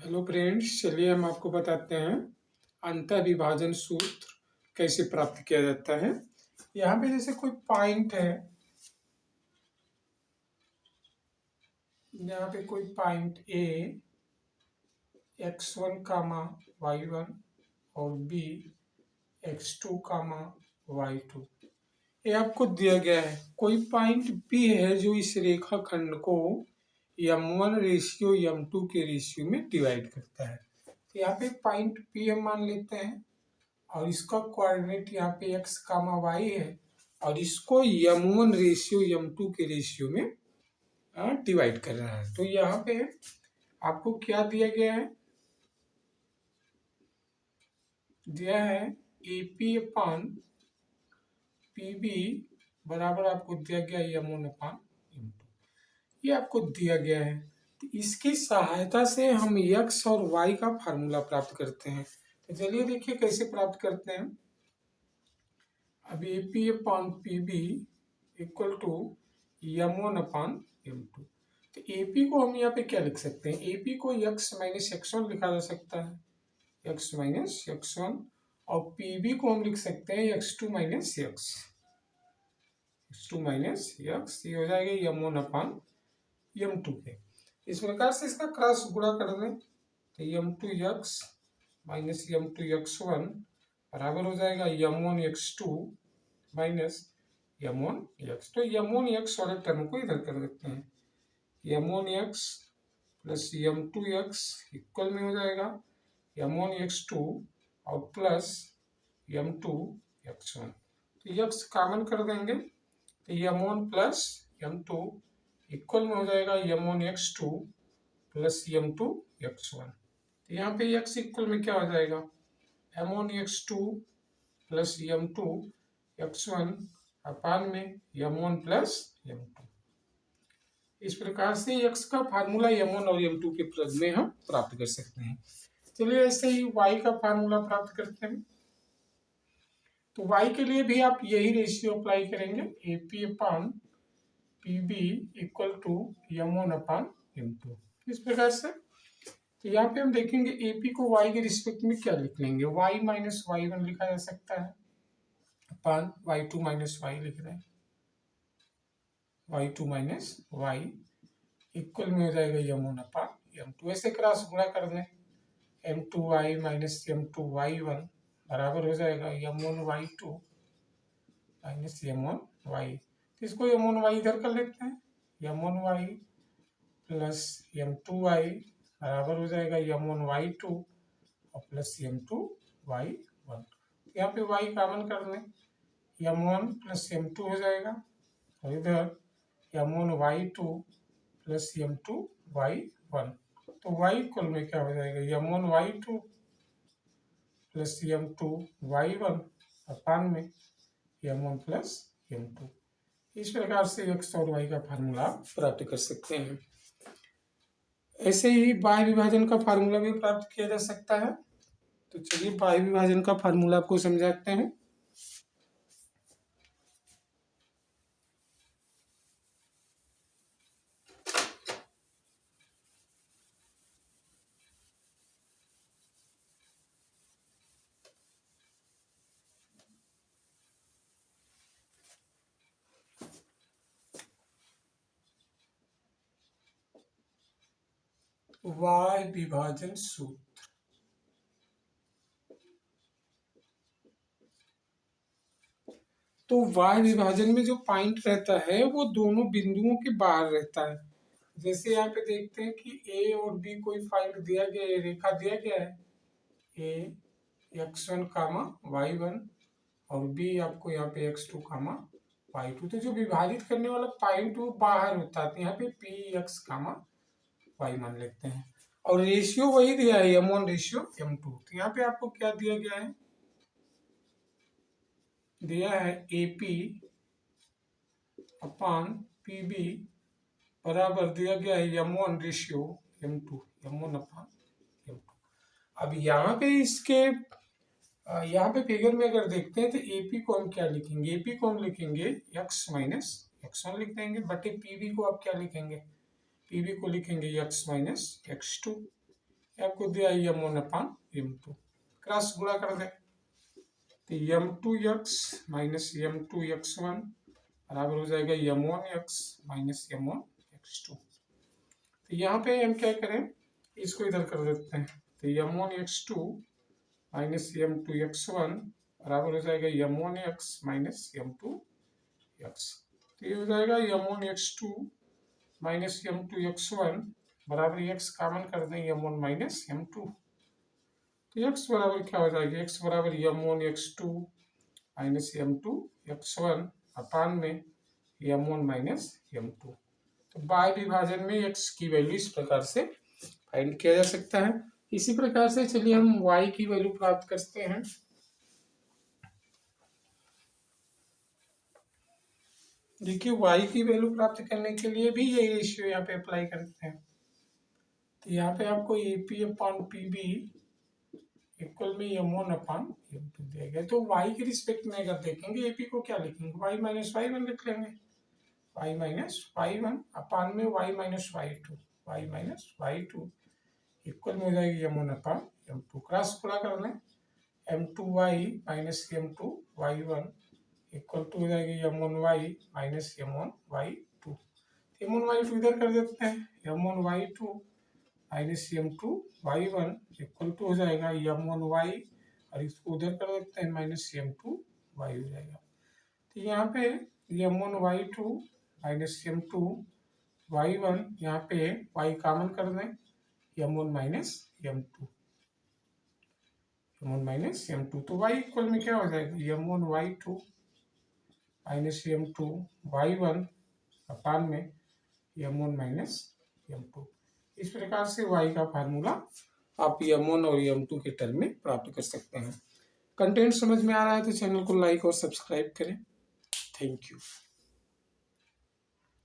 Hello friends, चलिए हम आपको बताते हैं अंतःविभाजन सूत्र कैसे प्राप्त किया जाता है। यहाँ पे जैसे कोई पॉइंट है, यहाँ पे कोई point A x1 comma y1 और b x2 कामा y2 ये आपको दिया गया है। कोई पॉइंट बी है जो इस रेखा खंड को m1 रेशियो m2 के रेशियो में डिवाइड करता है। तो यहाँ पे पॉइंट पी हम मान लेते हैं और इसका कोऑर्डिनेट यहाँ पे x कामा वाई है और इसको m1 रेशियो m2 के रेशियो में डिवाइड कर रहा है। तो यहाँ पे आपको क्या दिया गया है? दिया है AP अपान PB बराबर आपको दिया गया m1 अपान m2, ये आपको दिया गया है। तो इसकी सहायता से हम x और y का फार्मूला प्राप्त करते हैं। तो चलिए देखिए कैसे प्राप्त करते हैं। अब AP upon PB equal to m1 upon m2। तो AP को हम यहाँ पे क्या लिख सकते हैं? AP को x माइनस x1 लिखा जा सकता है, x माइनस x1, और PB को हम लिख सकते हैं x2 minus x2 minus x, ये हो जाएगा m1 अपान m2 के। इस प्रकार से इसका क्रॉस गुणा कर दें तो m2 x minus m2 x1 बराबर हो जाएगा m1 x2 minus m1 x। तो m1 x वाले टर्म को इधर कर देते हैं। m1 x plus m2 x equal में हो जाएगा m1 x2 और प्लस m2 x1। तो x कॉमन कर देंगे तो m1 प्लस m2 इक्वल में हो जाएगा m1 x2 plus m2 x1। तो यहाँ पे x इक्वल में क्या हो जाएगा? m1 x2 plus m2 x1 अपान में m1 प्लस m2। इस प्रकार से x का फार्मूला m1 और m2 के पद में हम प्राप्त कर सकते हैं। चलिए ऐसे ही y का फार्मूला प्राप्त करते हैं। तो y के लिए भी आप यही रेशियो अप्लाई करेंगे, AP upon PB equal to m1 upon m2। इस प्रकार से तो यहाँ पे हम देखेंगे AP को y के रिस्पेक्ट में क्या लिख लेंगे? y माइनस y1 लिखा जा सकता है अपान y2 माइनस y लिख रहे हैं, y2 माइनस y इक्वल में हो जाएगा m1 अपान m2। ऐसे क्रॉस गुणा कर दें m2y माइनस m2y1 बराबर हो जाएगा m1 y2 minus m1 y। तो इसको m1 y इधर कर लेते हैं, m1 y प्लस m2y बराबर हो जाएगा m1 y2 और प्लस m2 y1। यहाँ पे y कॉमन कर लें, m1 प्लस m2 हो जाएगा और इधर m1 y2 plus m2 y1। तो y इक्वल में क्या हो जाएगा? m1 y2 plus m2 y1 अपान में m1 प्लस m2। इस प्रकार से x और y का फार्मूला प्राप्त कर सकते हैं। ऐसे ही बाह्य विभाजन का फार्मूला भी प्राप्त किया जा सकता है। तो चलिए बाह्य विभाजन का फार्मूला आपको समझाते हैं। बाह्य विभाजन सूत्र। तो बाह्य विभाजन में जो पॉइंट रहता है वो दोनों बिंदुओं के बाहर रहता है। जैसे यहाँ पे देखते हैं कि A और B कोई पॉइंट दिया गया है, रेखा दिया गया है, A x1 कामा y1 और B आपको यहाँ पे x2 कामा y2। तो जो विभाजित करने वाला पॉइंट वो बाहर होता है, तो यहाँ पे Px कामा y मान लेते हैं और रेशियो वही दिया है m1 रेशियो m2। तो यहाँ पे आपको क्या दिया गया है? दिया है AP अपान PB बराबर दिया गया है m1 ratio m2, m1 upon m2। अब यहाँ पे इसके यहाँ पे फिगर में अगर देखते हैं तो AP को हम क्या लिखेंगे? AP को हम लिखेंगे x माइनस x1 लिख देंगे, बटे PB को आप क्या लिखेंगे? PB को लिखेंगे x माइनस x2। आपको दिया m1/m2, क्रॉस गुणा कर दें तो m2x माइनस m2x1 बराबर हो जाएगा m1x माइनस m1x2। तो यहाँ पे हम क्या करें, इसको इधर कर देते हैं तो m1x2 माइनस m2x1 बराबर हो जाएगा m1x माइनस m2x। तो ये हो जाएगा m1x2 माइनस m2x1 बराबर x कॉमन कर दें m1 माइनस m2। तो x बराबर क्या हो जाएगा, x बराबर m1x2 माइनस m2x1 अपान में m1 माइनस m2। तो बाय विभाजन में x की वैल्यू इस प्रकार से फाइंड किया जा सकता है। इसी प्रकार से चलिए हम y की वैल्यू प्राप्त करते हैं। देखिए y की वैल्यू प्राप्त करने के लिए भी ये रेशियो यहाँ पे अप्लाई करते हैं। तो यहाँ पे आपको AP अपॉन PB इक्वल में m1/m2 दिया गया। तो y के रिस्पेक्ट में अगर देखेंगे AP को क्या लिखेंगे, y माइनस y1 लिख लेंगे, y माइनस y1 अपान में y माइनस y2 इक्वल में हो जाएगी m1/m2। क्रॉस गुणा कर लें m2y minus m2y1 equal to हो जाएगी m1y माइनस m1y2। m1y2 इधर कर देते हैं, m1y2 minus m2y1 equal to हो जाएगा m1y और इसको उधर कर देते हैं माइनस m2y हो जाएगा। तो यहाँ पे m1y2 माइनस m2y1 यहाँ पे y कॉमन कर दें m1 माइनस m2 तो y इक्वल में क्या हो जाएगा m1y2 माइनस m2y1 अपान में m1 माइनस m2। इस प्रकार से y का फार्मूला आप m1 और m2 के टर्म में प्राप्त कर सकते हैं। कंटेंट समझ में आ रहा है तो चैनल को लाइक और सब्सक्राइब करें। Thank you.